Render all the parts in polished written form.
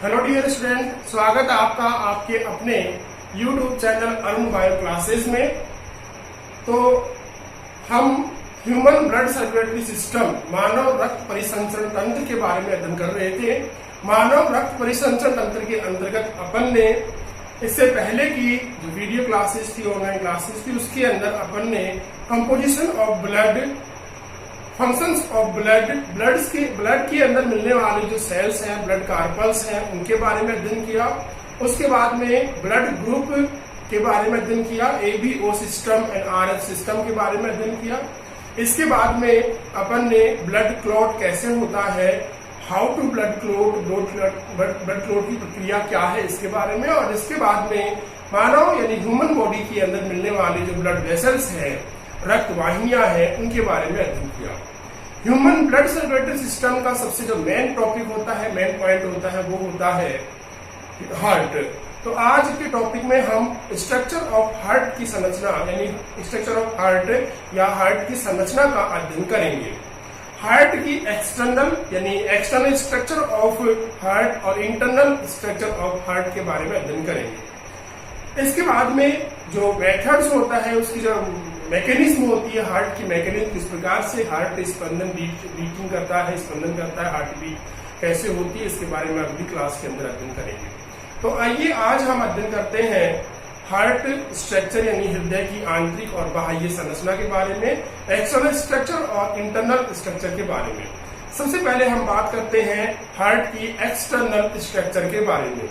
Hello dear student, स्वागत है आपका आपके अपने YouTube channel Arun bio classes में। तो हम ह्यूमन ब्लड सर्कुलेटरी सिस्टम, मानव रक्त परिसंचरण तंत्र के बारे में अध्ययन कर रहे थे। मानव रक्त परिसंचरण तंत्र के अंतर्गत अपन ने इससे पहले की जो वीडियो क्लासेस थी, ऑनलाइन क्लासेस थी, उसके अंदर अपन ने composition of blood, functions of blood के अंदर मिलने वाले जो सेल्स हैं, ब्लड कार्पल्स हैं, उनके बारे में अध्ययन किया। उसके बाद में ब्लड ग्रुप के बारे में अध्ययन किया, ABO system and RH system के बारे में अध्ययन किया। इसके बाद में अपन ने ब्लड क्लॉट कैसे होता है, how to blood clot, blood clot की प्रक्रिया क्या है, इसके बारे में। और इसके बाद में मानव यानी ह्यूमन बॉडी के अंदर मिलने वाले जो ब्लड वेसल्स हैं, रक्त वाहिनियां हैं, उनके बारे में अध्ययन किया। ह्यूमन ब्लड सर्कुलेटरी सिस्टम का सबसे जो मेन टॉपिक होता है, मेन पॉइंट होता है, वो होता है हार्ट। तो आज के टॉपिक में हम स्ट्रक्चर ऑफ हार्ट की संरचना यानी स्ट्रक्चर ऑफ हार्ट या हार्ट की संरचना का अध्ययन करेंगे। हार्ट की एक्सटर्नल यानी एक्सटर्नल स्ट्रक्चर ऑफ हार्ट और इंटरनल स्ट्रक्चर ऑफ हार्ट के बारे में अध्ययन करेंगे। इसके बाद में जो मेथड्स होता है, उसकी जो मैकेनिज्म होती है, हार्ट की मैकेनिज्म, किस प्रकार से हार्ट स्पंदन बीटिंग करता है, स्पंदन करता है, हार्ट बीट कैसे होती है, इसके बारे में अगली क्लास के अंदर अध्ययन करेंगे। तो आइए आज हम अध्ययन करते हैं हार्ट स्ट्रक्चर यानी हृदय की आंतरिक और बाह्य संरचना के बारे में, एक्सटर्नल स्ट्रक्चर और इंटरनल स्ट्रक्चर के बारे में। सबसे पहले हम बात करते हैं हार्ट की एक्सटर्नल स्ट्रक्चर के बारे में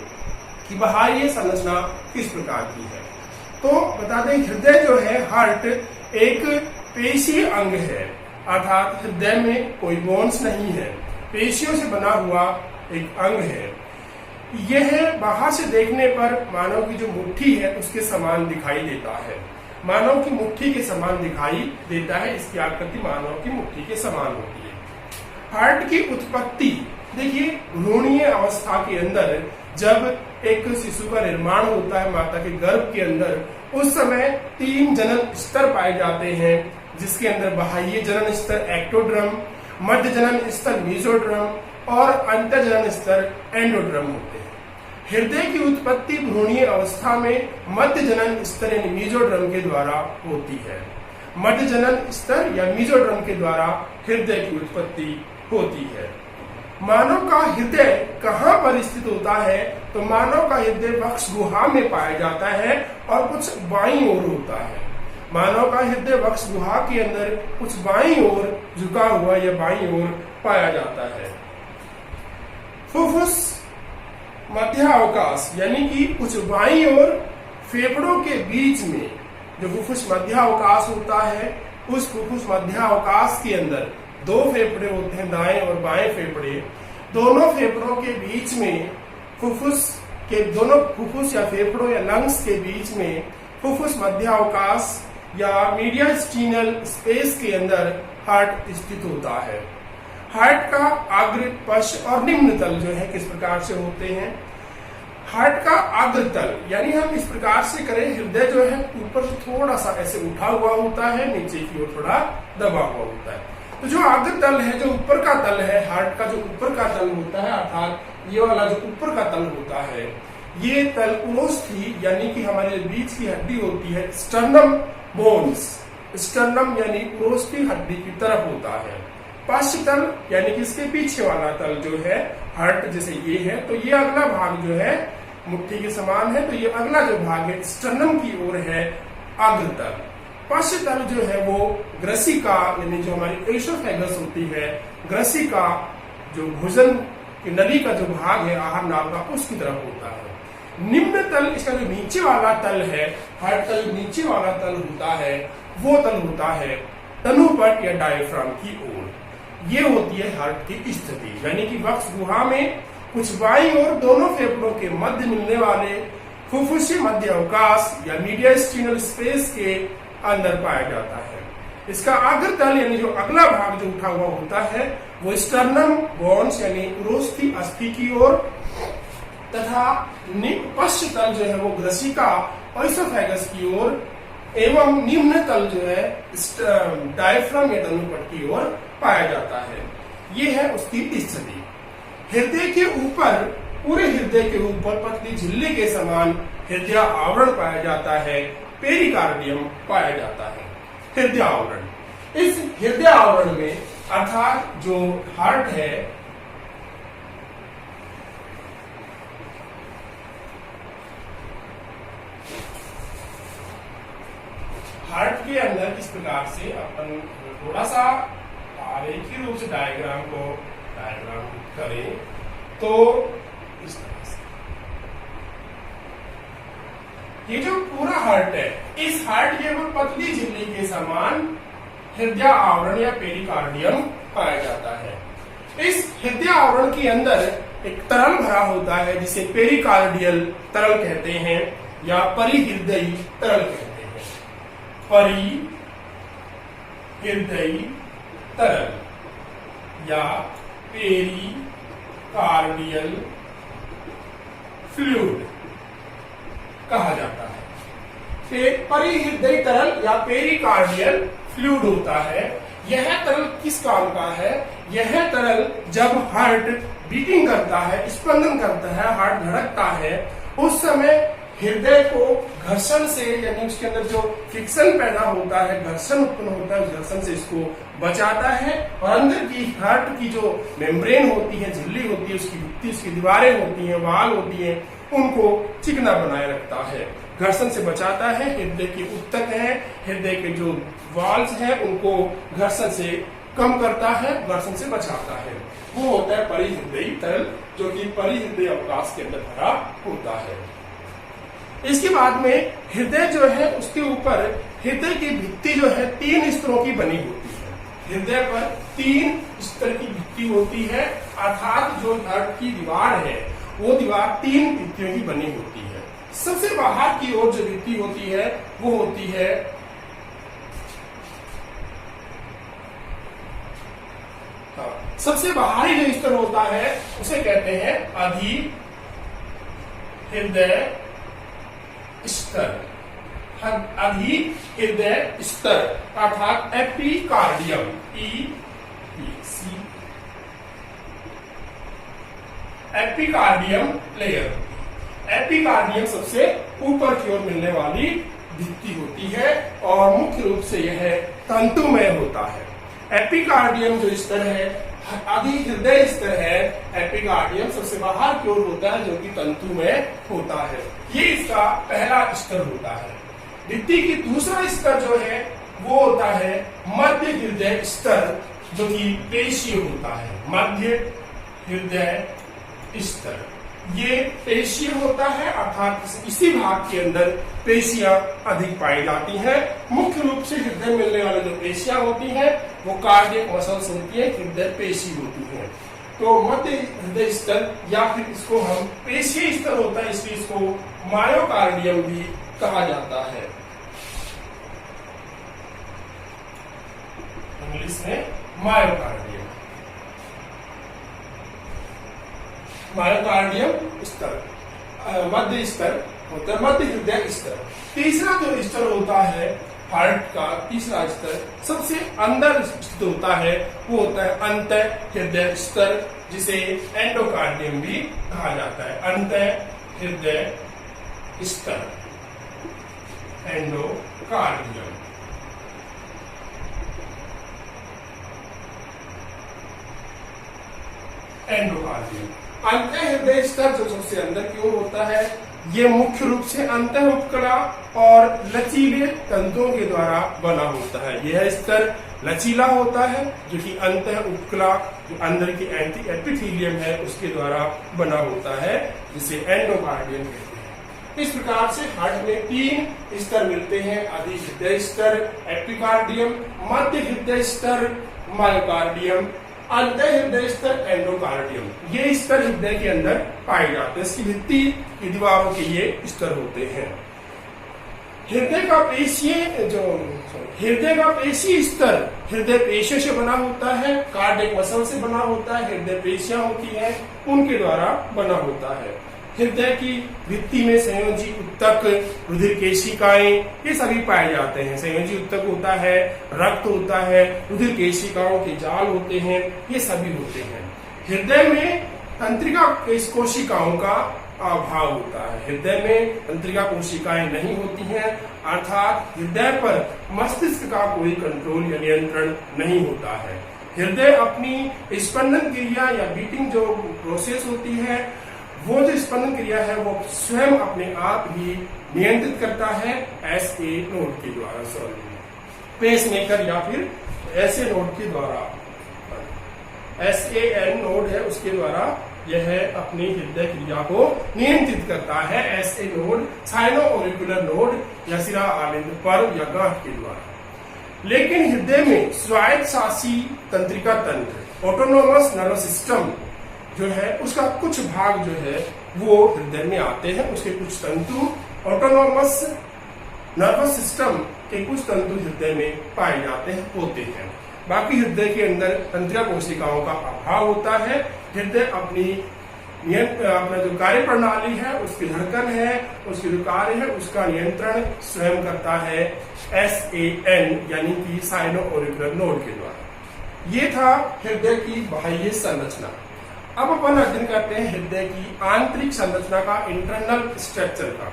कि बाह्य संरचना किस प्रकार की है। तो बता दें, हृदय जो है, हार्ट एक पेशीय अंग है, अर्थात हृदय में कोई बोन्स नहीं है, पेशियों से बना हुआ एक अंग है। यह बाहर से देखने पर मानव की जो मुट्ठी है उसके समान दिखाई देता है, मानव की मुट्ठी के समान दिखाई देता है। इसकी आकृति मानव की मुट्ठी के समान होती है। हार्ट की उत्पत्ति देखिए, भ्रूणीय अवस्था के अंदर जब एक शिशु का निर्माण होता है माता के गर्भ के अंदर, उस समय 3 जनन स्तर पाए जाते हैं, जिसके अंदर बाह्य जनन स्तर एक्टोड्रम, मध्य जनन स्तर मेसोड्रम और अंतर जनन स्तर एंडोड्रम होते हैं। हृदय की उत्पत्ति भ्रूणीय अवस्था में मध्य जनन स्तर यानी मेसोड्रम के द्वारा होती है। मध्य जनन स्तर या मेसोड्रम के द्वारा हृदय की उत्पत्ति होती है। मानव का हृदय कहाँ पर स्थित होता है? तो मानव का हृदय वक्ष गुहा में पाया जाता है और कुछ बाईं ओर होता है। मानव का हृदय वक्ष गुहा के अंदर कुछ बाईं ओर झुका हुआ या बाईं ओर पाया जाता है। फुफ्फुस मध्यावकाश यानी कि कुछ बाईं ओर फेफड़ों के बीच में जो फुफ्फुस मध्यावकाश होता है, उस फुफ्फुस मध्यावकाश के अंदर 2 फेफड़े होते हैं, दाएं और बाएं फेफड़े। दोनों फेफड़ों के बीच में दोनों फुफ्फुस या फेफड़ों या लंग्स के बीच में फुफ्फुस मध्यावकाश या मीडियास्टिनल स्पेस के अंदर हार्ट स्थित होता है। हार्ट का अग्र, पश्च और निम्न तल जो है किस प्रकार से होते हैं? हार्ट का अग्रतल यानी हम इस प्रकार से करें, हृदय जो है ऊपर से थोड़ा सा ऐसे उठा हुआ होता है, नीचे की ओर थोड़ा दबा हुआ होता है। तो जो अग्रतल है, जो ऊपर का तल है, हार्ट का जो ऊपर का तल होता है, अर्थात ये वाला जो ऊपर का तल होता है, ये तल उरोस्थी यानी कि हमारे बीच की हड्डी होती है, स्टर्नम बोन्स, स्टर्नम यानी उरोस्थी हड्डी की तरफ होता है। पश्च तल यानी कि इसके पीछे वाला तल जो है, हार्ट जैसे ये है, तो ये अगला भाग जो है मुट्ठी के समान है, तो ये अगला जो भाग है स्टर्नम की ओर है अग्रतल। पश्च तल जो है वो ग्रसिका यानी जो हमारी एसोफेगस होती है, ग्रसिका जो भोजन की नली का जो भाग है आहार नाल का, उसकी तरफ होता है। निम्न तल, इसका जो नीचे वाला तल है, हार्ट का जो नीचे वाला तल होता है, वो तल होता है तनुपट या डायफ्राम की ओर। ये होती है हार्ट की स्थिति, यानी कि वक्ष गुहा में कुछ बाईं ओर दोनों फेफड़ों के मध्य मिलने वाले फुफ्फुसी मध्य अवकाश या मीडियास्टिनल स्पेस के अंदर पाया जाता है। इसका अग्रतल यानी जो अगला भाग जो उठा हुआ होता है, वो स्टर्नम बोन्स यानी उरोस्थी अस्थि की ओर, तथा पश्च तल जो है वो ग्रसिका और एसोफेगस की ओर, एवं निम्न तल जो है डायफ्राम या तनुपट की ओर पाया जाता है। ये है उसकी स्थिति। हृदय के ऊपर पूरे हृदय के ऊपर पतली झिल्ली के समान हृदय आवरण पाया जाता है, पेरिकार्डियम पाया जाता है। हृदय आवरण, इस हृदय आवरण में अर्थात जो हार्ट है, हार्ट के अंदर इस प्रकार से अपन थोड़ा सा आरेखीय रूप से डायग्राम करें तो इस तरह से ये जो पूरा हार्ट है, इस हार्ट के ऊपर पतली झिल्ली के समान हृदय आवरण या पेरिकार्डियम पाया जाता है। इस हृदय आवरण के अंदर एक तरल भरा होता है जिसे पेरिकार्डियल तरल कहते हैं या परिहृदयी तरल कहते हैं। परिहृदयी तरल या पेरिकार्डियल फ्लूइड कहा जाता है। परिहृदयी तरल या पेरिकार्डियल फ्लूइड होता है। यह तरल किस काम का है? यह तरल जब हार्ट बीटिंग करता है, स्पंदन करता है, हार्ट धड़कता है, उस समय हृदय को घर्षण से यानी उसके अंदर जो फ्रिक्शन पैदा होता है, घर्षण उत्पन्न होता है, उस घर्षण से इसको बचाता है और अंदर की हार्ट की जो मेम्ब्रेन होती है, झिल्ली होती है, उसकी भित्ति, उसकी दीवारें होती हैं, वाल होती हैं, उनको चिकना बनाए रखता है, घर्षण से बचाता है। हृदय के उत्तक है, हृदय के जो वाल्स हैं उनको घर्षण से कम करता है, घर्षण से बचाता है। वो होता है परिहृदयी तरल, जो कि परिहृदय अवकाश के अंदर भरा होता है। इसके बाद में हृदय जो है उसके ऊपर हृदय की भित्ति जो है 3 स्तरों की बनी होती है। हृदय पर 3 स्तर की भित्ति होती है, अर्थात जो हार्ट की दीवार है वो दीवार 3 भित्तियों की बनी होती है। सबसे बाहर की ओर जो भित्ति होती है वो होती है सबसे बाहरी जो स्तर होता है उसे कहते हैं अधिहृदय स्तर। अधिहृदय स्तर अर्थात एपिकार्डियम, एपिकार्डियम लेयर। एपिकार्डियम सबसे ऊपर की ओर मिलने वाली भित्ति होती है और मुख्य रूप से यह तंतुमय होता है। एपिकार्डियम जो स्तर है, अधिहृदय स्तर है, एपिकार्डियम सबसे बाहर की ओर होता है जो कि तंतुमय होता है। ये इसका पहला स्तर होता है। भित्ति की दूसरा स्तर जो है वो होता है मध्य हृदय स्तर, जो कि पेशीय होता है। मध्य हृदय स्तर ये पेशीय होता है, अर्थात इसी भाग के अंदर पेशियां अधिक पाई जाती हैं। मुख्य रूप से हृदय मिलने वाले जो पेशियां होती हैं वो कार्डियक मसल्स होती है, हृदय पेशी होती है। तो मध्य हृदय स्तर या फिर इसको हम पेशीय स्तर होता है, इसलिए इसको मायोकार्डियम भी कहा जाता है। इंग्लिश में मायोकार्डियम, मायोकार्डियम स्तर, मध्य स्तर होता है, मध्य हृदय स्तर। तीसरा जो स्तर होता है हार्ट का, तीसरा स्तर सबसे अंदर स्थित होता है, वो होता है अंत हृदय स्तर, जिसे एंडोकार्डियम भी कहा जाता है। अंत हृदय स्तर, एंडोकार्डियम। एंडोकार्डियम अंत हृदय स्तर जो सबसे अंदर की ओर होता है, ये मुख्य रूप से अंत उपकला और लचीले तंतुओं के द्वारा बना होता है। यह स्तर लचीला होता है, जो कि अंत उपकला जो अंदर की एपिथेलियम है उसके द्वारा बना होता है, जिसे एंडोकार्डियम कहते हैं। इस प्रकार से हार्ट में 3 स्तर मिलते हैं, अधिहृदय स्तर, एपिकार्डियम, मध्य हृदय स्तर, मायोकार्डियम, अंत हृदय स्तर, एंडोकार्डियम। ये स्तर हृदय के अंदर पाए जाते हैं। इसकी भित्ति की दीवारों के ये स्तर होते हैं। हृदय का पेशीय स्तर हृदय पेशियों से बना होता है, कार्डियक मसल से बना होता है, हृदय पेशियां होती हैं उनके द्वारा बना होता है। हृदय की भित्ति में संयोजी उत्तक, रुधिर केशिकाएं ये सभी पाए जाते हैं। संयोजी उत्तक होता है, रक्त होता है, रुधिर केशिकाओं के जाल होते हैं, ये सभी होते हैं। हृदय में तंत्रिका कोशिकाओं का अभाव होता है। हृदय में तंत्रिका कोशिकाएं नहीं होती हैं, अर्थात हृदय पर मस्तिष्क का कोई कंट्रोल या नियंत्रण नहीं होता है। हृदय अपनी स्पंदन क्रिया या बीटिंग जो प्रोसेस होती है, वो जो स्पंदन क्रिया है वो स्वयं अपने आप ही नियंत्रित करता है SA नोड के द्वारा, पेस मेकर या फिर ऐसे नोड के द्वारा। SAN नोड है, उसके द्वारा यह अपनी हृदय क्रिया को नियंत्रित करता है। SA नोड साइनो-ऑरिकुलर नोड या सिरा आलिंद पर्व या गांठ के द्वारा। लेकिन हृदय में स्वायत्त शासी तंत्रिका तंत्र, ऑटोनोमस नर्वस सिस्टम जो है, उसका कुछ भाग जो है वो हृदय में आते हैं। उसके कुछ तंतु ऑटोनोमस नर्वस सिस्टम के कुछ तंतु हृदय में पाए जाते हैं, होते हैं। बाकी हृदय के अंदर तंत्रिका कोशिकाओं का अभाव होता है। हृदय अपना जो कार्य प्रणाली है, उसकी धड़कन है, उसकी जो कार्य है, उसका नियंत्रण स्वयं करता है SAN यानी कि साइनो-ऑरिकुलर नोड के द्वारा। ये था हृदय की बाह्य संरचना। अब अपन अध्ययन करते हैं हृदय की आंतरिक संरचना का, इंटरनल स्ट्रक्चर का।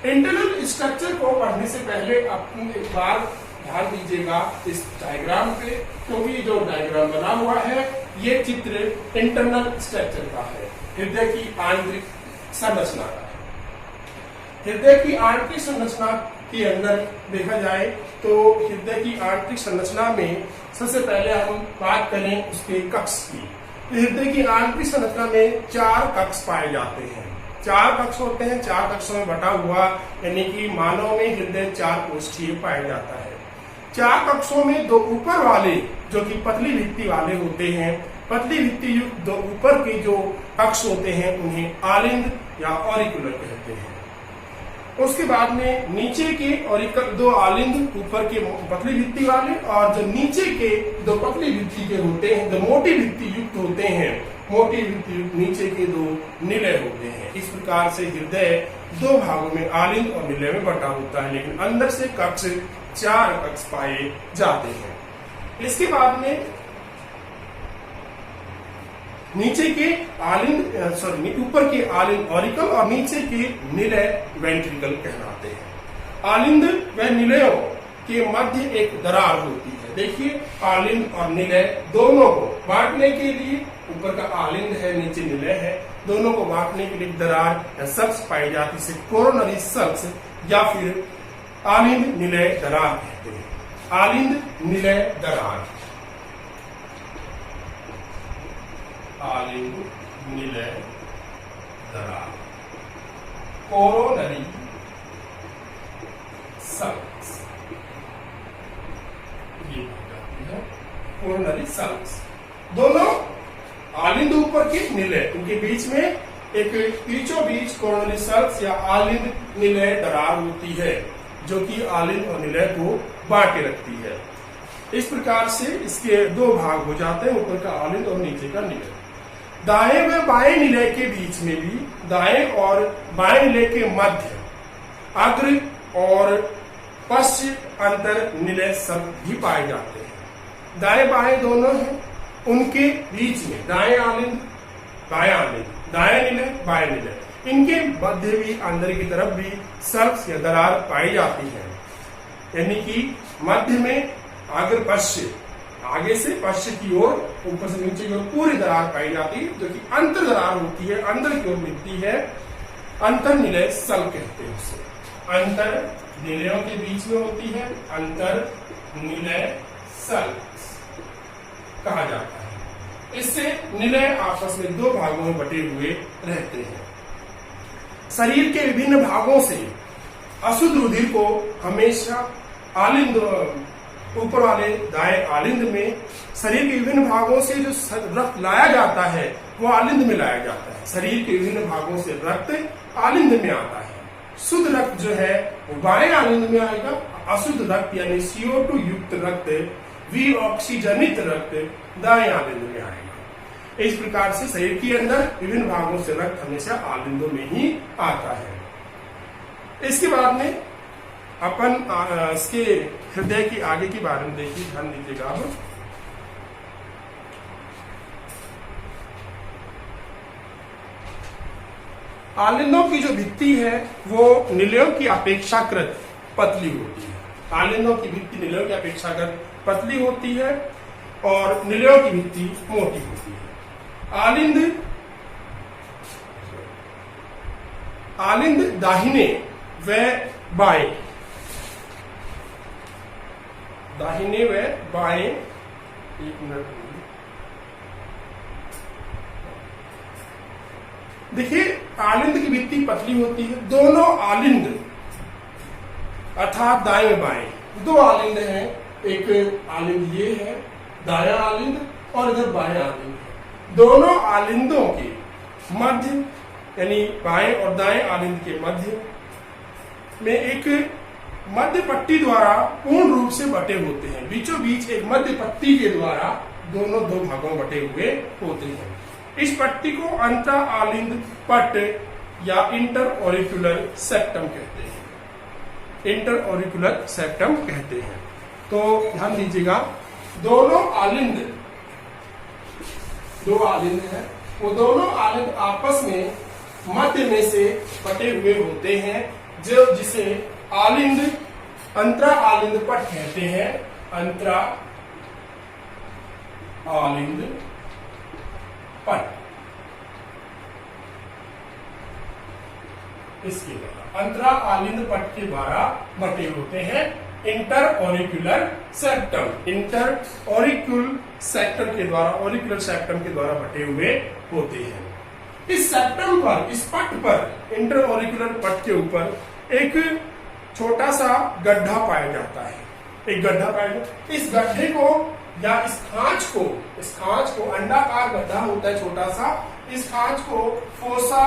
इंटरनल स्ट्रक्चर को पढ़ने से पहले अपन एक बार ध्यान दीजिएगा इस डायग्राम पे, क्योंकि जो डायग्राम बना हुआ है ये चित्र इंटरनल स्ट्रक्चर का है, हृदय की आंतरिक संरचना का है। हृदय की आंतरिक संरचना के अंदर देखा जाए तो हृदय की आंतरिक संरचना में सबसे पहले हम बात करें उसके कक्ष की। हृदय की आंतरिक संरचना में 4 कक्ष पाए जाते हैं। 4 कक्ष होते हैं, 4 कक्षों में बटा हुआ, यानी कि मानव में हृदय 4 कोष्ठीय पाया जाता है। 4 कक्षों में 2 ऊपर वाले जो कि पतली भित्ति वाले होते हैं, पतली भित्ति युक्त 2 ऊपर के जो कक्ष होते हैं उन्हें आलिंद या ऑरिकुलर कहते हैं। उसके बाद में नीचे के ऑरिकल 2 आलिंद ऊपर के पतली भित्ति वाले, और जो नीचे के 2 पतली भित्ति के होते हैं, जो मोटी भित्ति युक्त होते हैं, मोटी भित्ति युक्त नीचे के 2 निलय होते हैं। इस प्रकार से हृदय 2 भागों में आलिंद और निलय में बटा होता है, लेकिन अंदर से कक्ष 4 कक्ष पाए जाते हैं। इसके बाद में नीचे के आलिंद ऊपर के आलिंद ऑरिकल और नीचे के निलय वेंट्रिकल कहलाते हैं। आलिंद व निलयों के मध्य एक दरार होती है। देखिए, आलिंद और निलय दोनों को बांटने के लिए, ऊपर का आलिंद है, नीचे निलय है, दोनों को बांटने के लिए दरार या सल्क्स पाई जाती है, कोरोनरी सल्क्स या फिर आलिंद निलय दरार कहते हैं। आलिंद निलय दरार, आलिंद निलय दरार, कोरोनरी सल्क्स, ये है कोरोनरी सल्क्स। दोनों आलिंद ऊपर के, निलय, उनके बीच में एक बीचों बीच कोरोनरी सल्क्स या आलिंद निलय दरार होती है, जो कि आलिंद और निलय को बांटे रखती है। इस प्रकार से इसके 2 भाग हो जाते हैं, ऊपर का आलिंद और नीचे का निलय। दाएं व बाएं निलय के बीच में भी, दाएं और बाएं निलय के मध्य अग्र और पश्च अंतर निलय सब भी पाए जाते हैं। दाएं बाएं दोनों हैं, उनके बीच में दाएं आलिंद बाएं आलिंद, दाएं निलय बाएं निलय, इनके मध्य भी अंदर की तरफ भी सल्क्स या दरार पाई जाती है। यानी कि मध्य में अग्र पश्च, आगे से पश्चिम की ओर, ऊपर से नीचे की ओर पूरी दरार पाई जाती है, जो कि अंतर दरार होती है, अंदर की ओर मिलती है। अंतर निलय सल कहते हैं उसे, अंतर निलयों के बीच में होती है, अंतर निलय सल कहा जाता है। इससे निलय आपस में 2 भागों में बटे हुए रहते हैं। शरीर के विभिन्न भागों से अशुद्ध रुधिर को हमेशा आलिंद, ऊपर वाले दाएं आलिंद में, शरीर के विभिन्न भागों से जो रक्त लाया जाता है वो आलिंद में लाया जाता है। शरीर के विभिन्न भागों से रक्त आलिंद में आता है। शुद्ध रक्त जो है वो बाएं आलिंद में आएगा, अशुद्ध रक्त यानी CO2 युक्त रक्त, विऑक्सीजनित रक्त दाएं आलिंद में आएगा। इस प्रकार से शरीर के अंदर विभिन्न भागों से रक्त हमेशा आलिंदों में ही आता है। इसके बाद में अपन इसके हृदय की आगे के बारे में देखिए, ध्यान दीजिएगा। अब आलिंदों की जो भित्ति है वो निलयों की अपेक्षाकृत पतली होती है। आलिंदों की भित्ति निलयों की अपेक्षाकृत पतली होती है और निलयों की भित्ति मोटी होती है। आलिंद दाहिने व बाएं, दाहिने व बाएं, एक मिनट देखिए, आलिंद की भित्ति पतली होती है। दोनों आलिंद अर्थात दाएं बाएं, दो आलिंद हैं। एक आलिंद ये है दायां आलिंद और इधर बायां आलिंद है। दोनों आलिंदों के मध्य यानी बाएं और दाएं आलिंद के मध्य में एक मध्य पट्टी द्वारा पूर्ण रूप से बटे होते हैं। बीचों बीच एक मध्य पट्टी के द्वारा दोनों दो भागों में बटे हुए होते हैं। इस पट्टी को अंतः आलिंद पट या इंटर ऑरिकुलर सेप्टम कहते हैं। इंटर ऑरिकुलर सेप्टम कहते हैं। तो ध्यान दीजिएगा, दोनों आलिंद, दो आलिंद हैं, वो दोनों आलिंद आपस में मध्य में से बटे हुए होते हैं, जो जिसे आलिंद अंतरा आलिंद पट कहते हैं। अंतरा आलिंद पट, इसके द्वारा अंतरा आलिंद पट के द्वारा बटे होते हैं। Inter auricular septum, inter auricular septum के द्वारा, ऑरिकुलर सेप्टम के द्वारा बटे हुए होते हैं। इस सेप्टम पर, इस पट पर, इंटर ऑरिकुलर पट के ऊपर एक छोटा सा गड्ढा पाया जाता है। एक गड्ढा पाया जाता है। इस गड्ढे को या इस खांच को अंडाकार गड्ढा होता है छोटा सा, इस खांच को फोसा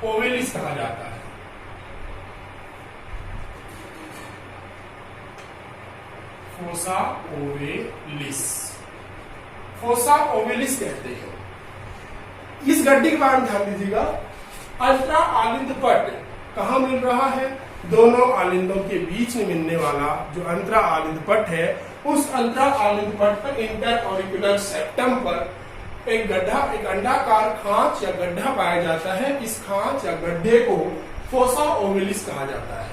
ओवेलिस कहा जाता है। फोसा ओवेलिस, फोसा ओवेलिस कहते हैं। इस गड्ढे के बारे में ध्यान दीजिएगा। अंतरा आलिंद पट कहाँ मिल रहा है? दोनों आलिंदों के बीच में मिलने वाला जो अंतरा आलिंद पट है, उस अंतरा आलिंद पट पर इंटर ऑरिकुलर सेप्टम पर एक गड्ढा, एक अंडाकार खांच या गड्ढा पाया जाता है। इस खांच या गड्ढे को फोसा ओवेलिस कहा जाता है।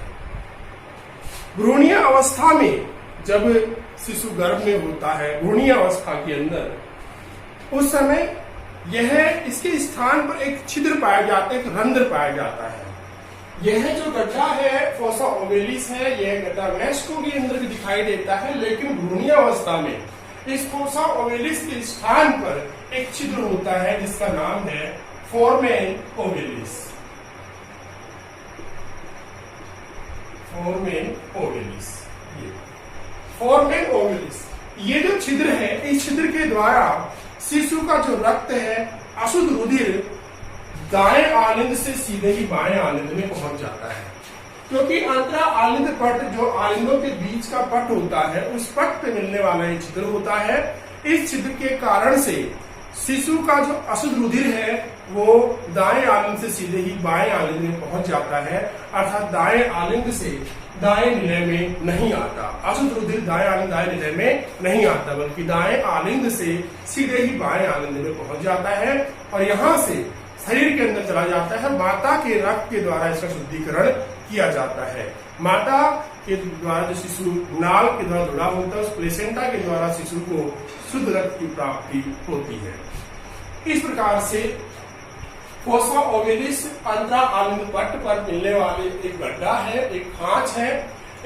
भ्रूणीय अवस्था में जब शिशु गर्भ में होता है, भ्रूणीय अवस्था के अंदर, उस समय यह इसके स्थान पर एक छिद्र पाया जाता है, एक रंध्र पाया जाता है। यह जो गड्ढा है फोसा ओवेलिस है। यह गड्ढा वयस्क को भी अंदर भी दिखाई देता है, लेकिन भ्रूणीय अवस्था में इस फोसा ओवेलिस के स्थान पर एक छिद्र होता है जिसका नाम है foramen ovalis. Foramen ovalis, foramen ovalis, ये जो छिद्र है, इस छिद्र के द्वारा शिशु का जो रक्त है, अशुद्ध रुधिर दाएं आलिंद से सीधे ही बाएं आलिंद में पहुंच जाता है। क्योंकि अंतरा आलिंद पट जो आलिंदों के बीच का पट होता है, उस पट पे मिलने वाला ये छिद्र होता है। इस छिद्र के कारण से शिशु का जो अशुद्ध रुधिर है वो दाएं आलिंद से सीधे ही बाएं आलिंद में पहुंच जाता है, अर्थात दाएं आलिंद से दाएं निलय में नहीं आता। अशुद्ध रुधिर दाएं आलिंद दाएं निलय में नहीं आता, बल्कि दाएं आलिंद से सीधे ही बाएं आलिंद में पहुंच जाता है और यहाँ से शरीर के अंदर चला जाता है। माता के रक्त के द्वारा इसका शुद्धिकरण किया जाता है। माता के द्वारा जो शिशु नाल के द्वारा जुड़ा होता है, उस प्लेसेंटा के द्वारा शिशु को शुद्ध रक्त की प्राप्ति होती है। इस प्रकार से फोसा ओवेलिस अंतरा आलिंद पट पर मिलने वाले एक गड्ढा है, एक खांच है।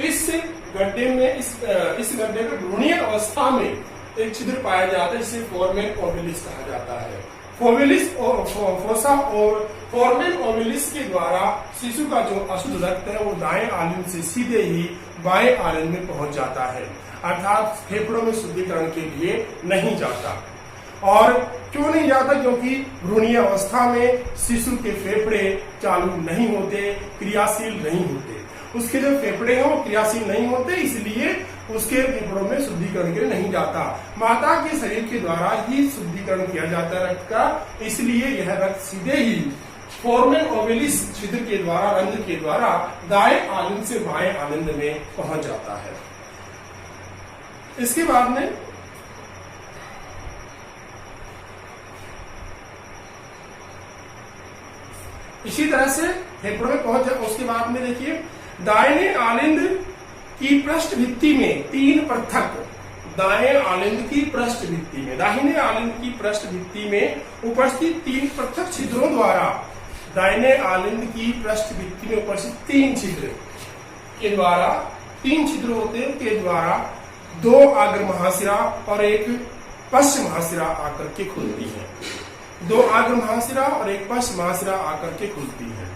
इस गड्ढे में, इस गड्ढे में भ्रूणीय अवस्था में एक छिद्र पाया जाता है, जिसे फोरमेन ओवेलिस कहा जाता है। फोसा और फोरमेन ओवेलिस के द्वारा शिशु का जो अशुद्ध रक्त है वो दाएं आलिंद से सीधे ही बाएं आलिंद में पहुंच जाता है, अर्थात फेफड़ों में शुद्धिकरण के लिए नहीं जाता। और क्यों नहीं जाता? क्योंकि भ्रूणीय अवस्था में शिशु के फेफड़े चालू नहीं होते, क्रियाशील नहीं होते। उसके जो फेफड़े हैं वो क्रियाशील नहीं होते, इसलिए उसके फेफड़ों में शुद्धिकरण के लिए नहीं जाता। माता के शरीर के द्वारा ही शुद्धिकरण किया जाता है रक्त का, इसलिए यह रक्त सीधे ही फोरमेन ओवेलिस छिद्र के द्वारा, रंध्र के द्वारा दाएं आलिंद से बाएं आलिंद में पहुंच जाता है। इसके बाद में इसी तरह से फेफड़ों में पहुंच जाए। उसके बाद में देखिए दाहिने आलिंद की पृष्ठ भित्ति में 3 पृथक, दाएं आलिंद की पृष्ठ भित्ति में, दाहिने आलिंद की पृष्ठ भित्ति में उपस्थित 3 पृथक छिद्रों द्वारा, दाहिने आलिंद की पृष्ठ भित्ति में उपस्थित 3 छिद्र के द्वारा, 3 छिद्र होते हैं के द्वारा 2 अग्र महाशिरा और एक पश्च महाशिरा आकर के खुलती है। 2 अग्र महाशिरा और एक पश्च महाशिरा आकर के खुलती है।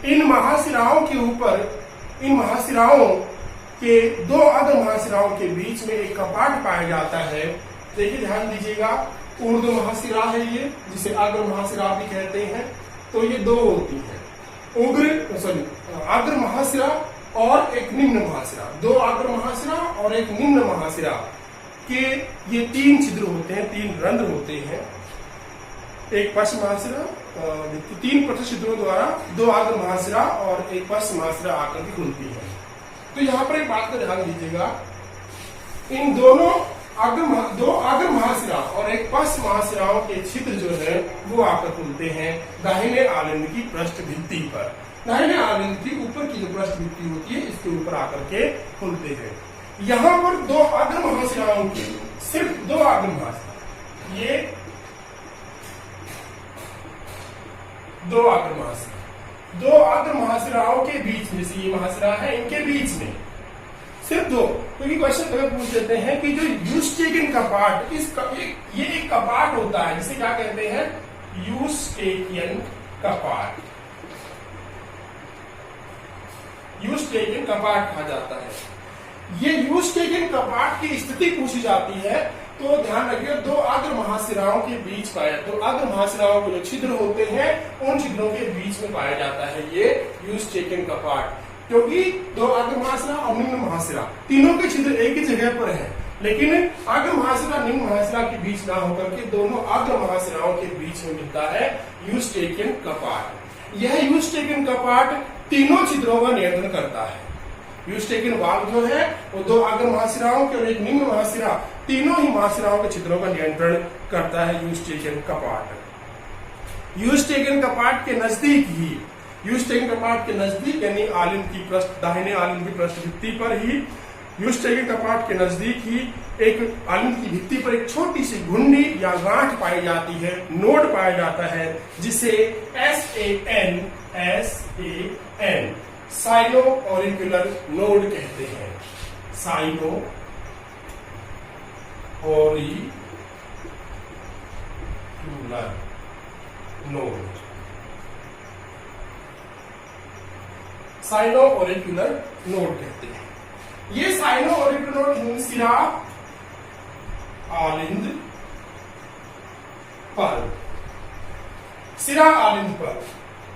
इन महाशिराओं के ऊपर, इन महाशिराओं के 2 अग्र महाशिराओं के बीच में एक कपाट पाया जाता है। देखिए ध्यान दीजिएगा, ऊर्ध्व महाशिरा है ये, जिसे अग्र महाशिरा भी कहते हैं। तो ये 2 होती है, अग्र महाशिरा और एक निम्न महाशिरा। 2 अग्र महाशिरा और एक निम्न महाशिरा के ये 3 छिद्र होते हैं, 3 रंध्र होते हैं। एक पश्च महाशिरा, 3 पृथक छिद्रों द्वारा 2 अग्र महाशिरा और एक पश्च महाशिरा आकर के खुलती है। तो यहाँ पर एक बात का ध्यान दीजिएगा, इन दोनों 2 अग्र महाशिरा और एक पश्च महाशिराओं के छिद्र जो है वो आकर खुलते हैं दाहिने आलिंद की पृष्ठ भित्ति पर। दाहिने आलिंद की ऊपर की जो पृष्ठ भित्ति होती है इसके ऊपर आकर के खुलते हैं। यहाँ पर 2 अग्र महाशिराओं की, सिर्फ 2 अग्र महाशिरा, ये 2 अग्र महाशिरा, 2 अग्र महाशिराओं के बीच में, से ये महाशिरा है इनके बीच में सिर्फ 2, क्योंकि क्वेश्चन अगर पूछ देते हैं कि जो यूस्टेकियन कपाट, ये एक कपाट होता है जिसे क्या कहते हैं, यूस्टेकियन कपाट, यूस्टेकियन कपाट कहा जाता है। ये यूस्टेकियन कपाट की स्थिति पूछी जाती है तो ध्यान रखिए 2 अग्र महाशिराओं के बीच पाया, तो अग्र महाशिराओं के जो छिद्र होते हैं उन छिद्रों के बीच में पाया जाता है ये यूस्टेकियन कपाट। क्योंकि 2 अग्र महाशिरा और निम्न महाशिरा तीनों के छिद्र एक ही जगह पर है, लेकिन अग्र महाशिरा निम्न महाशिरा के बीच ना होकर के दोनों अग्र महाशिराओं के बीच में मिलता है यूस्टेकियन कपाट। यह यूस्टेकियन कपाट तीनों छिद्रों का नियंत्रण करता है। यूस्टेकियन वाल्व जो है वो 2 अग्र महाशिराओं के और एक निम्न महाशिरा, तीनों ही महाशिराओं के छिद्रों का नियंत्रण करता है यूस्टेकियन कपाट। यूस्टेकियन कपाट के नजदीक ही, यूस्टेकियन कपाट के नजदीक यानी आलिंद की पृष्ठ, दाहिने आलिंद की पृष्ठ भित्ति पर ही, यूस्टेकियन कपाट के नजदीक ही एक आलिंद की भित्ति पर एक छोटी सी घुंडी या गांठ पाई जाती है, नोड पाया जाता है, जिसे SAN साइनो ऑरिकुलर नोड कहते हैं। Sino auricular node, sino auricular node कहते हैं। ये साइनो ऑरिकुलर नोड सिरा आलिंद पर, सिरा आलिंद पर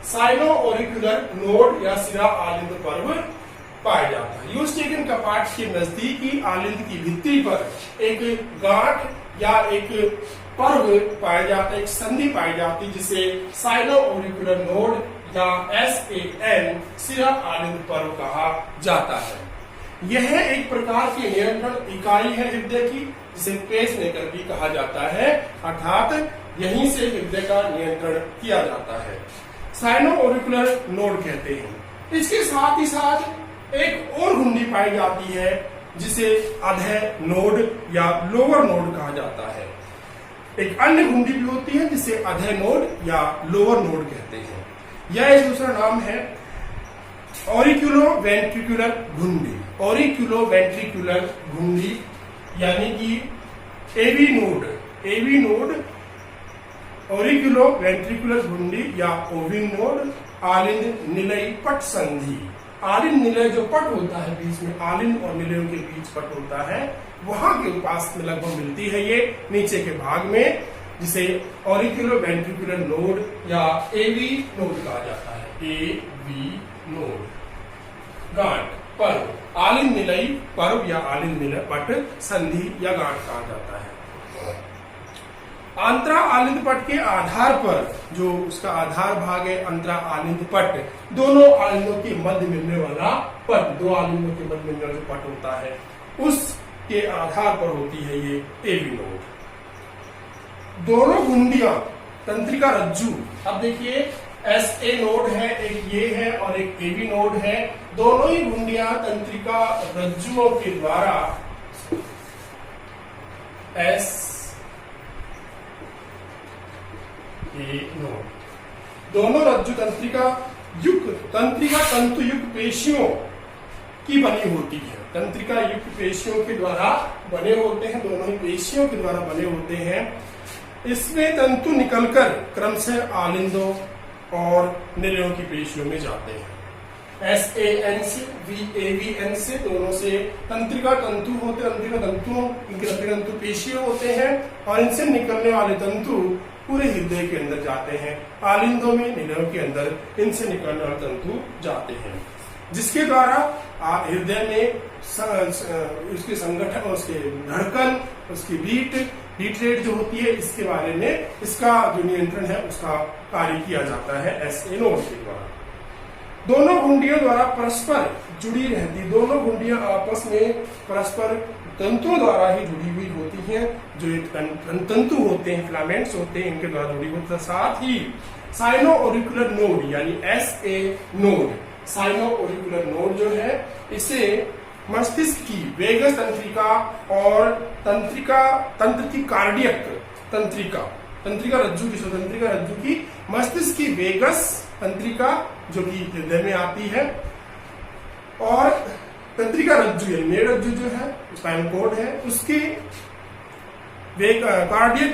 साइनो ऑरिकुलर नोड या सिरा आलिंद पर्व पाया जाता है। यूस्टेकियन कपाट के नजदीकी आलिंद की भित्ति पर एक गांठ या एक पर्व पाया जाता है, एक संधि पाई जाती है जिसे साइनो ऑरिकुलर नोड या SAN सिरा आलिंद पर्व कहा जाता है। यह एक प्रकार की नियंत्रण इकाई है हृदय की, जिसे पेसमेकर भी कहा जाता है, अर्थात यहीं से हृदय का नियंत्रण किया जाता है। साइनो ऑरिकुलर नोड कहते हैं। इसके साथ ही साथ एक और घुंडी पाई जाती है जिसे अधः नोड या लोअर नोड कहा जाता है। एक अन्य घुंडी भी होती है जिसे अधः नोड या लोअर नोड कहते हैं। यह एक दूसरा नाम है ऑरिक्यूलो वेंट्रिकुलर घुंडी, ऑरिक्यूलो वेंट्रिकुलर घुंडी यानी कि AV node, AV node, auriculo ventricular घुंडी या ओवी नोड, आलिंद निलय पट संधि। आलिंद निलय जो पट होता है बीच में, आलिंद और निलयों के बीच पट होता है, वहां के पास में लगभग मिलती है ये नीचे के भाग में, जिसे ऑरिक्यूलो वेंट्रिकुलर नोड या एवी नोड कहा जाता है। एवी नोड, गांठ, पर्व, आलिंद निलय पर्व या आलिंद निलय पट संधि या गांठ कहा जाता है। अंतरा आलिंद पट के आधार पर, जो उसका आधार भाग है अंतरा आलिंद पट, दोनों आलिंदों के मध्य मिलने वाला पट, दो आलिंदों के मध्य मिलने वाला पट होता है, उसके आधार पर होती है ये एवी नोड। दोनों घुंडियां तंत्रिका रज्जु, अब देखिए एस ए नोड है, एक ये है और एक ए बी नोड है। दोनों ही घुंडियां तंत्रिका रज्जुओं के द्वारा एस ए नोड, दोनों रज्जु तंत्रिका तंतुयुक्त पेशियों की बनी होती है। तंत्रिका युक्त पेशियों के द्वारा बने होते हैं, दोनों ही पेशियों के द्वारा बने होते हैं। इसमें तंतु निकलकर क्रमशः आलिंदों और निलयों की पेशियों में जाते हैं। SAN से VAVN से, दोनों से तंत्रिका तंतु होते हैं, तंत्रिका तंतु पेशियों होते हैं और इनसे निकलने वाले तंतु पूरे हृदय के अंदर जाते हैं। आलिंदों में, निलयों के अंदर इनसे निकलने वाले तंतु जाते हैं, जिसके द्वारा हृदय में उसके संगठन, उसके धड़कन, उसकी बीट रेट जो होती है, इसके बारे में इसका जो नियंत्रण है उसका कार्य किया जाता है एसए नोड के द्वारा। दोनों घुंडियों द्वारा परस्पर जुड़ी रहती, दोनों घुंडियां आपस में परस्पर तंतुओं द्वारा ही जुड़ी हुई होती हैं। जो तंतु होते हैं, फिलामेंट्स होते हैं, इनके द्वारा जुड़ी होती है। साथ ही साइनो ऑरिकुलर नोड यानी SA node, sino auricular node जो है, इसे मस्तिष्क की वेगस तंत्रिका और तंत्र की कार्डियक तंत्रिका रज्जु की मस्तिष्क की वेगस तंत्रिका जो कि हृदय में आती है, और तंत्रिका रज्जु यानी मेड रज्जु जो है, स्पाइनल कॉर्ड है, उसकी कार्डियक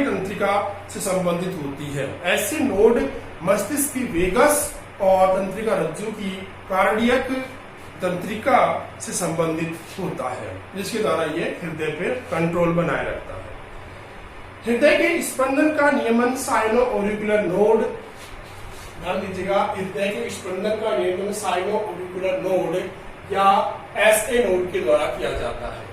तंत्रिका से संबंधित होती है। ऐसे नोड मस्तिष्क की वेगस और तंत्रिका रज्जु की कार्डियक तंत्रिका से संबंधित होता है, जिसके द्वारा ये हृदय पे कंट्रोल बनाए रखता है। हृदय के स्पंदन का नियमन साइनो ऑरिकुलर नोड, ध्यान दीजिएगा, हृदय के स्पंदन का नियमन साइनो ऑरिकुलर नोड या एसए नोड के द्वारा किया जाता है।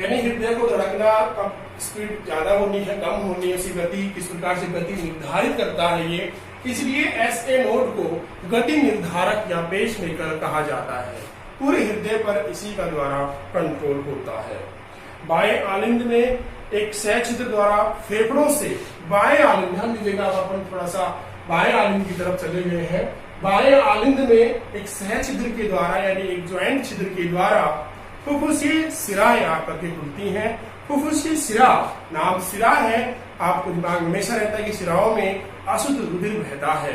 यानी हृदय को धड़कना, कब स्पीड ज्यादा होनी है, कम होनी है, उसी गति किस प्रकार से गति निर्धारित करता है ये, इसलिए एसए नोड को गति निर्धारक या पेस मेकर कहा जाता है। पूरे हृदय पर इसी का द्वारा कंट्रोल होता है। बाएं आलिंद में एक सह छिद्र द्वारा फेफड़ों से बाएं आलिंद, ध्यान दीजिएगा, अपन थोड़ा सा बाएं आलिंद की तरफ चले गए हैं। बाएं आलिंद में एक सह छिद्र के द्वारा यानी एक ज्वाइंट छिद्र के द्वारा फुफ्फुसीय सिराएं आकर के खुलती हैं। फुफ्फुसीय सिरा, नाम सिरा है, आपको दिमाग में हमेशा रहता है कि सिराओं में अशुद्ध रुधिर बहता है,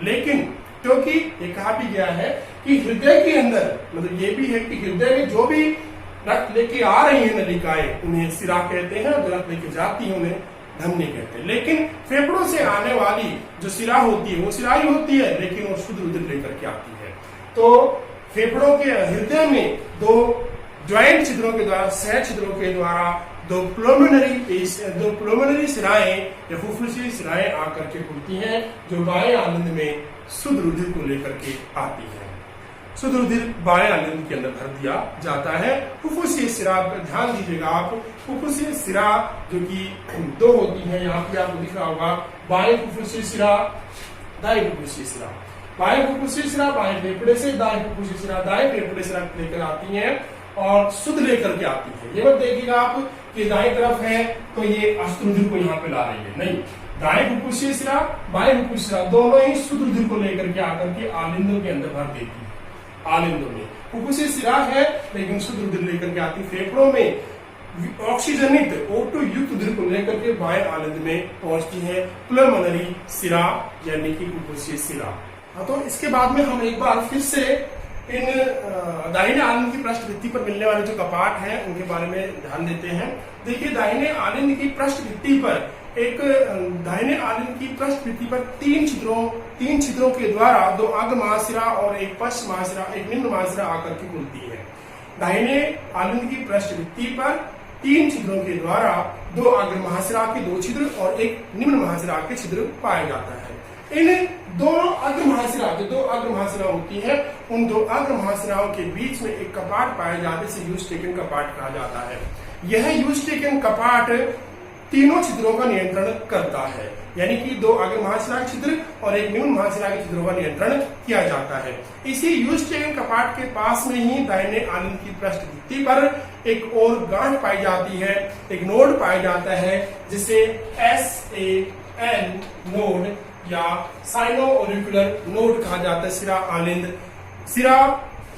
लेकिन क्योंकि ये कहा भी गया है कि हृदय के अंदर, मतलब ये भी है कि हृदय में जो भी रक्त लेके आ रही है नलिकाएं, उन्हें सिरा कहते हैं, और रक्त लेके जाती है उन्हें धमनी कहते हैं। लेकिन फेफड़ों से आने वाली जो सिरा होती है वो सिरा ही होती है, लेकिन वो शुद्ध रुधिर लेकर के आती है। तो फेफड़ों के हृदय में दो ज्वाइंट छिद्रों के द्वारा, सह छिद्रों के द्वारा दो प्लोमिनरी सिराएं या फुफ्फुसीय सिराएं आकर के खुलती हैं, जो बाएं आलिंद में शुद्ध रुधिर को लेकर के आती है। शुद्ध रुधिर बाएं आलिंद के अंदर भर दिया जाता है। फुफ्फुसीय सिरा पर ध्यान दीजिएगा आप, फुफ्फुसीय सिरा जो कि दो होती है, यहाँ पे आपको दिख रहा होगा, बाएं फुफ्फुसीय सिरा, दाएं फुफ्फुसीय सिरा। बाएं फुफ्फुसीय सिरा बाएं फेफड़े से, दाएं फुफ्फुसीय सिरा दाएं फेफड़े से रक्त लेकर आती है और शुद्ध लेकर के आती है। ये मत देखिएगा आप कि दाएं तरफ है तो ये अशुद्ध रुधिर को यहाँ पे ला रही है, नहीं, दाएं फुफ्फुसीय सिरा बाएं फुफ्फुसीय सिरा दोनों ही शुद्ध रुधिर को लेकर के आकर के आलिंदों के अंदर भर देती है। आलिंदों में फुफ्फुसीय सिरा है लेकिन शुद्ध रुधिर लेकर के आती, फेफड़ों में ऑक्सीजनित O2 युक्त रुधिर को लेकर के बाएं आलिंद में पहुंचती है प्लमनरी सिरा यानी कि फुफ्फुसीय सिरा। तो इसके बाद में हम एक बार फिर से इन दाहिने आलिंद की पृष्ठभित्ति पर मिलने वाले जो कपाट हैं उनके बारे में ध्यान देते हैं। देखिए, दाहिने आलिंद की पृष्ठभित्ति पर एक दाहिने आलिंद की पृष्ठभित्ति पर तीन छिद्रों के द्वारा दो अग्र महाशिरा और एक पश्च महाशिरा, एक निम्न महाशिरा आकर के खुलती है। दाहिने आलिंद की पृष्ठभित्ति पर तीन छिद्रों के द्वारा दो अग्र महाशिरा के दो छिद्र और एक निम्न महाशिरा के छिद्र पाया जाता है। इन दोनों अग्र महाशिरा, जो दो अग्र महाशिरा होती है, उन दो अग्र महाशिराओं के बीच में एक कपाट पाया जाता है, इसे यूस्टेकन कपाट कहा जाता है। यह यूस्टेकन कपाट तीनों छिद्रों का नियंत्रण करता है, यानी कि दो अग्र महाशिरा के छिद्र और एक निम्न महाशिरा के छिद्रों का नियंत्रण किया जाता है। इसी यूस्टेकन कपाट के पास में ही दाहिने आलिंद की पृष्ठभित्ति पर एक और गांठ पाई जाती है, एक नोड पाया जाता है, जिसे SAN नोड या साइनो ऑरिकुलर नोड कहा जाता है। सिरा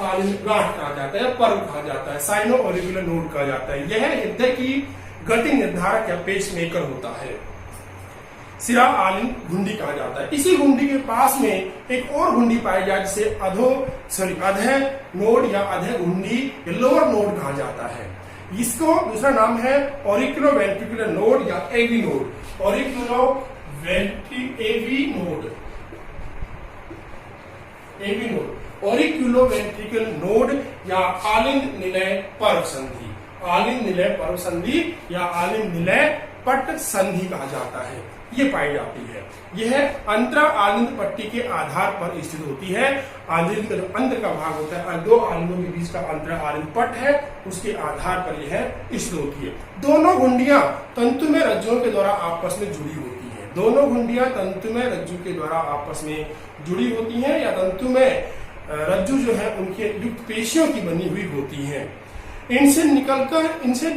आलिंद गांठ कहा जाता है, पर्व कहा जाता है, साइनो ऑरिकुलर नोड कहा जाता है। यह हृदय की गति निर्धारक या पेस मेकर होता है। सिरा आलिंद घुंडी कहा जाता है। इसी घुंडी के पास में एक और घुंडी पाई जाती है जिसे अधः नोड या अधः घुंडी या लोअर नोड कहा जाता है। इसको दूसरा नाम है ऑरिकुलो वेंट्रिकुलर नोड या AV node. Auriculo AV node, auriculo ventricle node या आलिंद निलय पर्व संधि, आलिंद निलय पर्व संधि या आलिंद निलय पट संधि कहा जाता है। ये पाई जाती है। यह अंतरा आलिंद पट्टी के आधार पर स्थित होती है। आलिंद का जो अंतर का भाग होता है, दो आलिंदों के बीच का अंतरा आलिंद पट है, उसके आधार पर यह स्थित होती है। दोनों घुंडियां तंतुमय रज्जुओं के द्वारा आपस में जुड़ी होती है। दोनों घुंडियां तंतुमय रज्जु के द्वारा आपस में जुड़ी होती हैं या तंतुमय रज्जु जो है उनके युक्त पेशियों की बनी हुई होती हैं। इनसे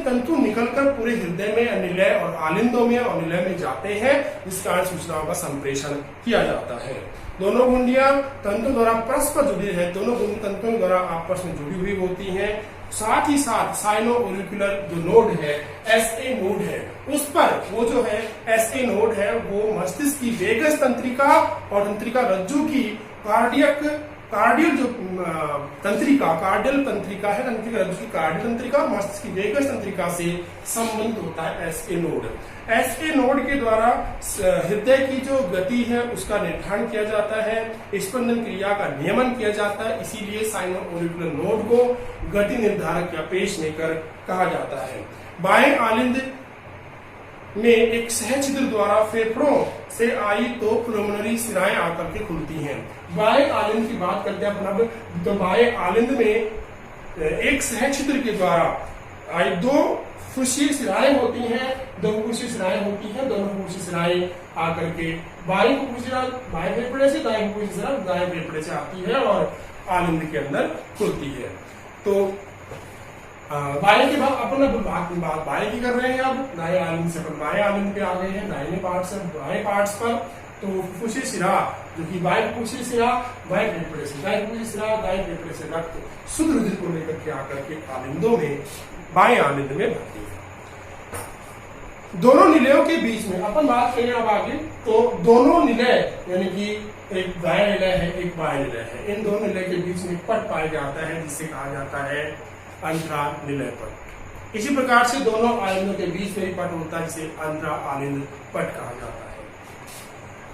तंतु निकलकर पूरे हृदय में निलय और आलिंदों में और निलय में जाते हैं, जिस कारण सूचनाओं का संप्रेषण किया जाता है। दोनों घुंडियां तंतु द्वारा परस्पर जुड़ी है, दोनों तंतुओं द्वारा आपस में जुड़ी हुई होती हैं। साथ ही साथ साइनो ऑरिकुलर जो नोड है, एसए नोड है, उस पर वो जो है एसए नोड है वो मस्तिष्क की वेगस तंत्रिका और तंत्रिका रज्जु की कार्डियल जो कार्डियल तंत्रिका है, तंत्रिका रज्जु की कार्डियल तंत्रिका, मस्तिष्क की वेगस तंत्रिका से संबंधित होता है एसए नोड। एसए नोड के द्वारा हृदय की जो गति है उसका निर्धारण किया जाता है, स्पंदन क्रिया का नियमन किया जाता है। इसीलिए साइनो ऑरिकुलर नोड को गति निर्धारक या पेश मेकर कहा जाता है। बाएं आलिंद में एक सहछिद्र द्वारा फेफड़ों से आई तो पुलमोनरी सिराएं आकर के खुलती हैं। बाएं आलिंद की बात करते हैं अपन, तो बाएं आलिंद में एक सहछिद्र के द्वारा आई दो फुस्सीय सिराएं होती हैं, दो फुस्सीय सिराएं होती हैं। दोनों फुस्सीय सिराएं आकर के बाएं फेफड़े से दाएं फुस्सीय सिरा दाएं फेफड़े से आती है और आलिंद के अंदर खुलती है। तो बाएं के बाद अपन बात बाएं की कर रहे हैं, अब दाएं आलिंद से अपन बाएं आलिंद पे आ गए हैं, दाहिने पार्ट से बाएं पार्ट्स पर। तो फुस्सीय सिरा जो कि बाएं फुस्सीय सिरा बाएं फेफड़े से, दाएं फुस्सीय सिरा दाएं फेफड़े से रक्त शुद्ध रुधिर को लेकर के आकर के आलिंदों में बाएं आलिंद में भरती है। दोनों निलयों के बीच में अपन बात करें अब आगे, तो दोनों निलय यानी कि एक दाएं निलय है एक बाएं निलय है, इन दोनों निलय के बीच में पट पाया जाता है जिसे कहा जाता है अंतरा निलय पट। इसी प्रकार से दोनों आलिंदों के बीच में पट होता है जिसे अंतरा आलिंद पट कहा जाता है।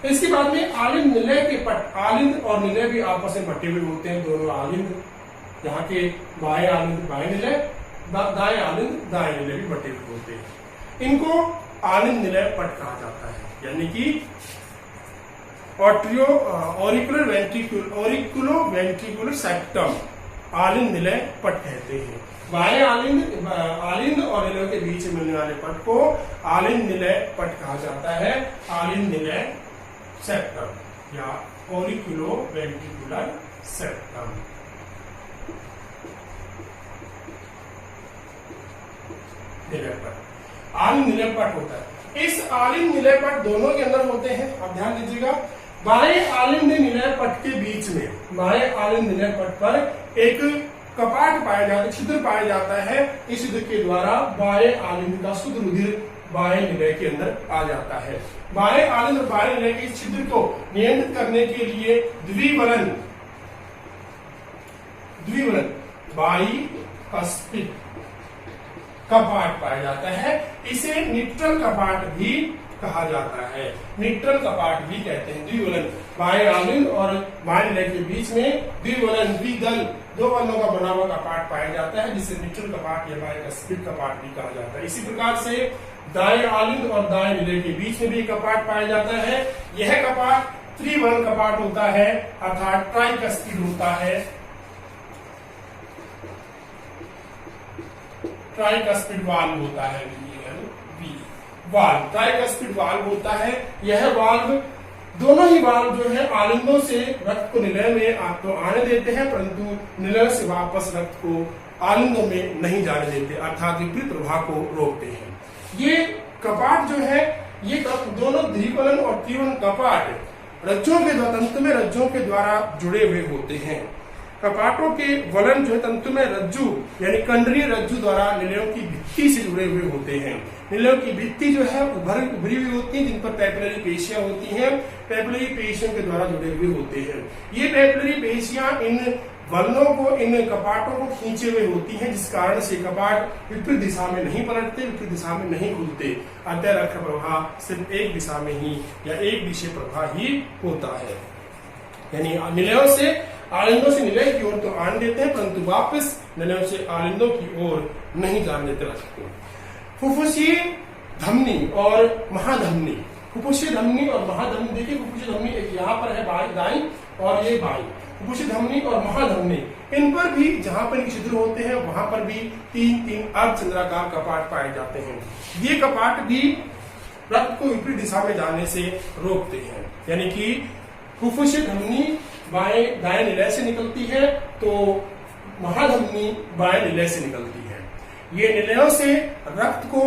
इसके बाद में आलिंद निलय के पट, आलिंद और निलय भी आपस में बटे हुए होते हैं। दोनों आलिंद, यहाँ के बाएं आलिंद बाएं निलय, दाएं आलिंद दाएं निलय भी बटे हुए होते हैं। इनको आलिंद निलय पट कहा जाता है, यानी कि ऑरिकुलो वेंट्रिकुलर सेप्टम आलिंद निलय पट कहते हैं। बाएं आलिंद और निलय के बीच मिलने वाले पट को आलिंद निलय पट कहा जाता है। आलिंद निलय सेप्टम या ऑरिकुलो वेंट्रिकुलर सेप्टम। निलय पट, आलिंद निलय पट होता है। इस आलिंद निलय पट दोनों के अंदर होते हैं। अब ध्यान दीजिएगा, बाएं आलिंद निलय पट के बीच में, बाएं आलिंद निलय पट पर एक कपाट पाया जाता है, छिद्र पाया जाता है। इस छिद्र के द्वारा बाएं आलिंद का शुद्ध रुधिर बाएं निलय के अंदर आ जाता है। बाएं आलिंद और बाएं निलय के इस छिद्र को नियंत्रित करने के लिए द्विवलन बाइस्फिक कपाट पाया जाता है। इसे निट्रल कपाट भी कहा जाता है, निट्रल कपाट भी कहते हैं। द्विवलन, बाएं आलिंद और बाएं निलय के बीच में द्विवलन द्विदल दो वलनों का बना हुआ कपाट पाया जाता है, जिसे निट्रल कपाट या बाइस्फिक कपाट भी कहा जाता है। इसी प्रकार से दाएं आलिंद और दाएं निलय के बीच में भी कपाट पाया जाता है। यह कपाट त्रिवलन कपाट होता है, अर्थात ट्राइकस्पिड होता है। ट्राइकस्पिड वाल्व होता है, वाल्व ट्राइकस्पिड वाल्व होता है। यह वाल्व, दोनों ही वाल्व जो है आलिंदों से रक्त को निलय में आपको आने देते हैं, परंतु निलय से वापस रक्त को आलिंदों में नहीं जाने देते, अर्थात विपरीत प्रवाह को रोकते हैं। ये कपाट जो है, ये दोनों द्विवलन और त्रिवलन कपाट रज्जुओं के द्वारा, तंतु में रज्जुओं के द्वारा जुड़े हुए होते हैं। कपाटों के वलन जो है तंतु में रज्जु यानी कंडरीय रज्जु द्वारा निलयों की भित्ति से जुड़े हुए होते हैं। निलयों की भित्ति जो है उभरी हुई होती है, जिन पर पैपिलरी पेशियां होती हैं, पैपिलरी पेशियों के द्वारा जुड़े हुए होते हैं। ये पैपिलरी पेशियां इन वलनों को, इन कपाटों को खींचे हुए होती हैं, जिस कारण से कपाट विपरीत दिशा में नहीं पलटते, विपरीत दिशा में नहीं खुलते। अतः रक्त प्रवाह सिर्फ एक दिशा में ही या एक दिशा प्रवाह ही होता है। यानी निलयों से आलिंदों से निलय की ओर तो आने देते हैं, परंतु वापस निलयों से आलिंदों की ओर नहीं जाने देते रक्त को। फुफ्फुसीय धमनी और महाधमनी, फुफ्फुसीय धमनी और महाधमनी, देखिए फुफ्फुसीय धमनी एक यहाँ पर है दाईं और ये बाईं। फुफ्फुसीय धमनी और महाधमनी, इन पर भी जहां पर छिद्र होते हैं वहां पर भी 3-3 अर्धचंद्राकार कपाट पाए जाते हैं। ये कपाट भी रक्त को विपरीत दिशा में जाने से रोकते हैं। यानी कि फुफ्फुसीय धमनी दाएं निलय से निकलती है तो महाधमनी बाएं निलय से निकलती है। ये निलयों से रक्त को,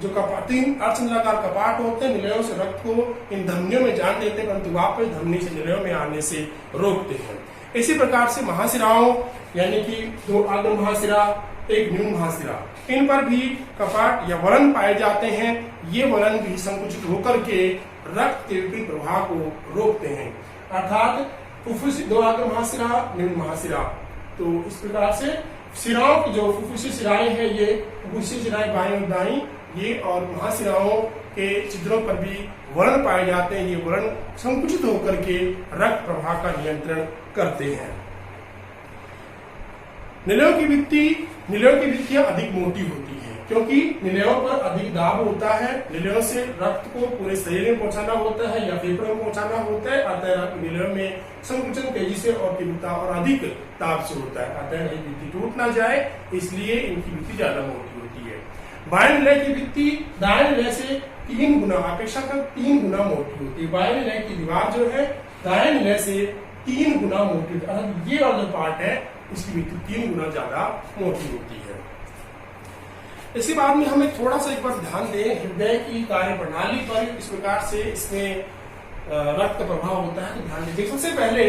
जो कपाट 3 अर्धचंद्राकार कपाट होते हैं, निलयों से रक्त को इन धमनियों में जान देते हैं, परंतु वापस धमनी से निलयों में आने से रोकते हैं। इसी प्रकार से महाशिराओं यानी कि 2 अग्र महाशिरा, 1 निम्न महाशिरा, इन पर भी कपाट या वलन पाए जाते हैं। ये वलन भी संकुचित होकर के रक्त के विपरीत प्रवाह को रोकते हैं। अर्थात फुफ्फुसीय 2 अग्र महाशिरा, निम्न महाशिरा। तो इस प्रकार से शिराओं की जो फुफ्फुसीय शिराएं हैं, ये फुफ्फुसीय शिराएं बाईं और दाईं, ये और महाशिराओं के छिद्रों पर भी वलन पाए जाते हैं। ये वलन संकुचित होकर के रक्त प्रवाह का नियंत्रण करते हैं। निलयों की भित्तियां अधिक मोटी होती है, क्योंकि निलयों पर अधिक दाब होता है। निलयों से रक्त को पूरे शरीर में पहुंचाना होता है या फेफड़ों में पहुंचाना होता है। अतः निलयों में संकुचन तेजी से और तीव्रता और अधिक ताप से होता है। अतः ये भित्ति टूट ना जाए, इसलिए इनकी भित्ति ज्यादा मोटी होती है। बाएं निलय की भित्ति दाएं निलय से 3 गुना, अपेक्षाकृत 3 गुना मोटी होती है। बाएं निलय की दीवार जो है दाएं निलय से 3 गुना मोटी होती है। ये वाला पार्ट है, इसकी भित्ति 3 गुना ज्यादा मोटी होती है। इसके बाद में हमें थोड़ा सा एक बार ध्यान दें हृदय की कार्य प्रणाली पर, इस प्रकार से इसमें रक्त प्रवाह होता है, तो ध्यान दीजिए। सबसे पहले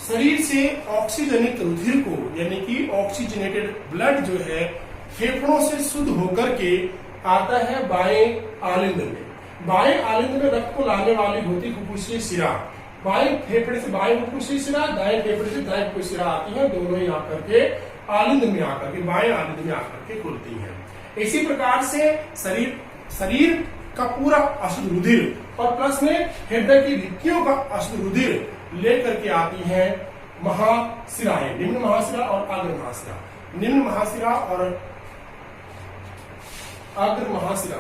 शरीर से ऑक्सीजनित रुधिर को, यानी कि ऑक्सीजनेटेड ब्लड जो है फेफड़ों से शुद्ध होकर के आता है बाएं आलिंद में। बाएं आलिंद में रक्त को लाने वाली होती फुफ्फुसीय शिरा। बाएं फेफड़े से बाएं फुफ्फुसीय शिरा, दाएं फेफड़े से दाएं फुफ्फुसीय शिरा आती है, दोनों ही आकर के आलिंद में आकर के, बाएं आलिंद में आकर के खुलती है। इसी प्रकार से शरीर का पूरा अशुद्ध रुधिर और प्लस में हृदय की भित्तियों का अशुद्ध रुधिर लेकर के आती है महाशिराएं, निम्न महाशिरा और अग्र महाशिरा। निम्न महाशिरा और अग्र महाशिरा,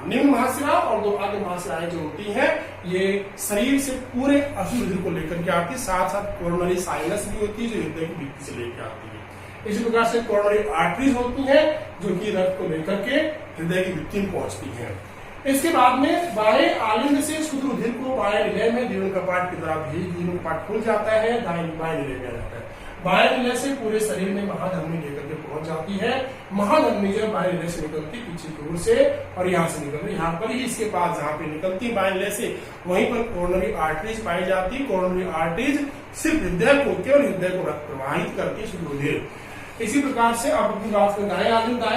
निम्न महाशिरा और 2 अग्र महाशिराएं जो होती हैं, ये शरीर से पूरे अशुद्ध रुधिर को लेकर के आती है। साथ साथ कोरोनरी साइनस भी होती है, जो हृदय की भित्ति से लेकर आती है। इसी प्रकार से कोरोनरी आर्टरीज होती हैं, जो कि रक्त को लेकर के हृदय की भित्ति में पहुंचती हैं। इसके बाद में बाएं आलिंद से शुद्ध रुधिर को बाएं निलय में द्विवेण कपाट की तरह भेज, द्विवेण कपाट खुल जाता है, बाएं निलय में आ जाता है। बाएं निलय से पूरे शरीर में महाधमनी लेकर के पहुंच जाती है। महाधमनी जो बाएं निलय से निकलती पीछे की ओर से और यहाँ से निकलती, यहाँ पर ही इसके पास जहाँ पे निकलती है बाएं निलय से, वहीं पर कोरोनरी आर्टरीज पाई जाती है। कोरोनरी आर्टरीज सिर्फ हृदय को, केवल हृदय को रक्त प्रवाहित करती शुद्ध रुधिर। इसी प्रकार से अब अपनी बात करें दाएं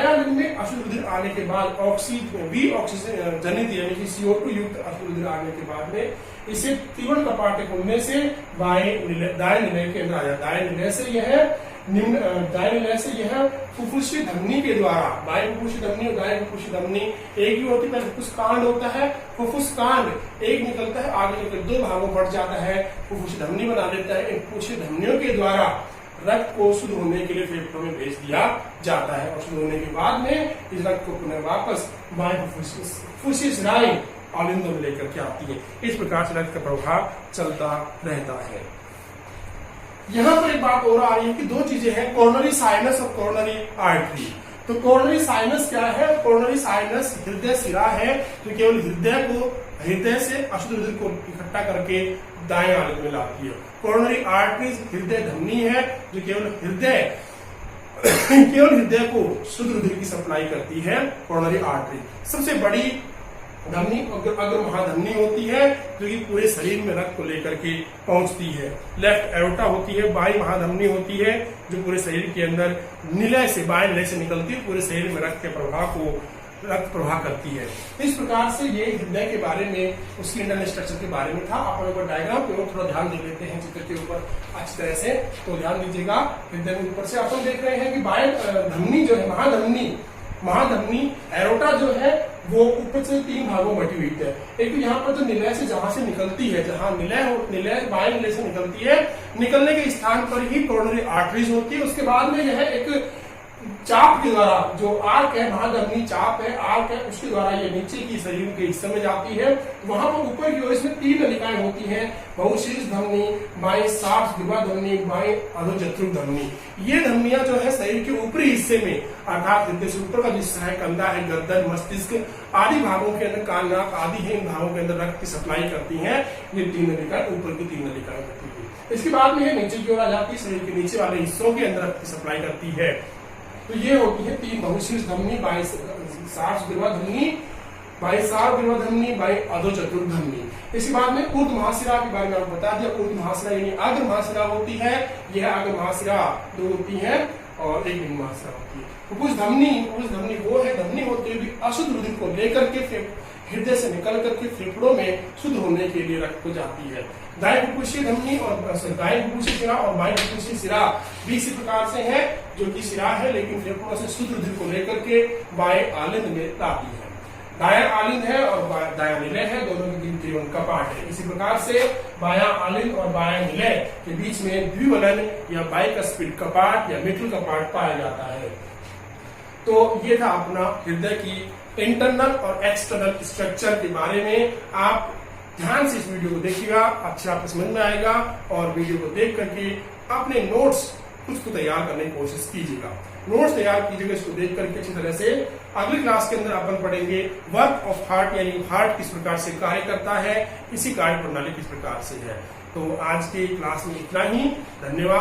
आलिंद में अशुद्ध रुधिर आने के बाद ऑक्सीजन जनित यानी कि CO2 युक्त अशुद्ध रुधिर आने के बाद में इसे त्रिवेण कपाट खुलने से दाएं निलय के अंदर आ जाता है। दाएं निलय से यह फुफ्फुसीय धमनी के द्वारा, बाएं फुफ्फुसीय धमनी और दाएं फुफ्फुसीय धमनी एक ही होती है। फुफ्फुस कांड होता है, फुफ्फुस कांड एक निकलता है, आगे निकल 2 भागों बढ़ जाता है, फुफ्फुसीय धमनी बना देता है। इन फुफ्फुसीय धमनियों के द्वारा रक्त को शुद्ध होने के लिए फेफड़ों में भेज दिया जाता है और शुद्ध होने के बाद में इस रक्त को पुनः वापस बाएं फुफ्फुसीय शिराएं आलिंदों में लेकर के आती है। इस प्रकार से रक्त का प्रवाह चलता रहता है। यहाँ पर एक बात और आ रही है कि 2 चीजें हैं, कोरोनरी साइनस और कोरोनरी आर्टरी। तो कोरोनरी साइनस क्या है? कोरोनरी साइनस हृदय शिरा है जो केवल हृदय से अशुद्ध रुधिर को इकट्ठा करके दाएं आलिंद में लाती है। कोरोनरी आर्टरीज हृदय धमनी है जो केवल हृदय को शुद्ध रुधिर की सप्लाई करती है। कोरोनरी आर्टरी सबसे बड़ी धमनी अग्र महाधमनी होती है जो कि पूरे शरीर में रक्त को लेकर के पहुंचती है। लेफ्ट एरोटा होती है, बाई महाधमनी होती है जो पूरे शरीर के अंदर निलय से, बाएं निलय से निकलती है, पूरे शरीर में रक्त प्रवाह करती है। इस प्रकार से ये हृदय के बारे में, उसकी इंटरनल स्ट्रक्चर के बारे में था। आप ऊपर डायग्राम पे थोड़ा ध्यान दे लेते हैं चित्र के ऊपर अच्छी तरह से, तो ध्यान दीजिएगा। हृदय के ऊपर से अपन देख रहे हैं कि बाएं धमनी जो है, महाधमनी एरोटा जो है वो ऊपर से 3 भागों में बटी हुई है। एक तो यहाँ पर जो निलय से जहां से निकलती है, जहां निलय बाएं निलय से निकलती है, निकलने के स्थान पर ही कोरोनरी आर्टरीज होती है। उसके बाद में यह एक चाप के द्वारा, जो आर्क है, महाधमनी चाप है, आर्क है, उसके द्वारा ये नीचे की शरीर के हिस्से में जाती है। वहां पर ऊपर की ओर इसमें 3 नलिकाएं होती हैं, बहुशीर्ष धमनी, बाएं सार्स-ग्रीवा धमनी, बाएं अधोजठर धमनी। ये धमनियां जो है शरीर के ऊपरी हिस्से में, अर्थात हृदय से ऊपर का जो हिस्सा है, कंधा है, गर्दन, मस्तिष्क आदि भागों के अंदर, कान नाक आदि है, इन भागों के अंदर रक्त की सप्लाई करती है। ये 3 नलिकाएं, ऊपर की 3 नलिकाएं होती है। इसके बाद में ये नीचे की ओर आ जाती है, शरीर के नीचे वाले हिस्सों के अंदर रक्त की सप्लाई करती है। तो ये होती है 3 बहुशीर्ष धमनी, बाएं सार्स-ग्रीवा धमनी, बाएं सार्स-ग्रीवा धमनी, बाएं अधोचतुर धमनी। इसके बाद में ऊर्ध्व महाशिरा के बारे में आपको बता दिया। ऊर्ध्व महाशिरा यानी अग्र महाशिरा होती है, यह अग्र महाशिरा 2 होती है और एक निम्न महाशिरा होती है। कुछ धमनी वो है, धमनी होती है भी अशुद्ध रुधिर को लेकर के हृदय से निकल करके फेफड़ों में शुद्ध होने के लिए रक्त को जाती है। दाएं फुफ्फुसीय धमनी और दाएं फुफ्फुसीय सिरा और बाएं फुफ्फुसीय सिरा भी इसी प्रकार से है, जो कि सिरा है लेकिन फेफड़ों से शुद्ध रुधिर को लेकर के बाएं आलिंद में लाती है। दायां आलिंद है और दायां निलय है, दोनों के बीच कपाट है। इसी प्रकार से बायां आलिंद और बायां निलय के बीच में द्विवलन या बाइकस्पिड कपाट या मिट्ल कपाट पाया जाता है। तो ये था अपना हृदय की इंटरनल और एक्सटर्नल स्ट्रक्चर के बारे में। आप ध्यान से इस वीडियो को देखिएगा, अच्छा आपको समझ में आएगा और वीडियो को देख करके अपने नोट्स कुछ को तैयार करने की कोशिश कीजिएगा। नोट्स तैयार कीजिएगा, इसको देख करके अच्छी तरह से। अगली क्लास के अंदर अपन पढ़ेंगे वर्क ऑफ हार्ट, यानी हार्ट किस प्रकार से कार्य करता है, इसी कार्य प्रणाली किस प्रकार से है। तो आज की क्लास में इतना ही, धन्यवाद।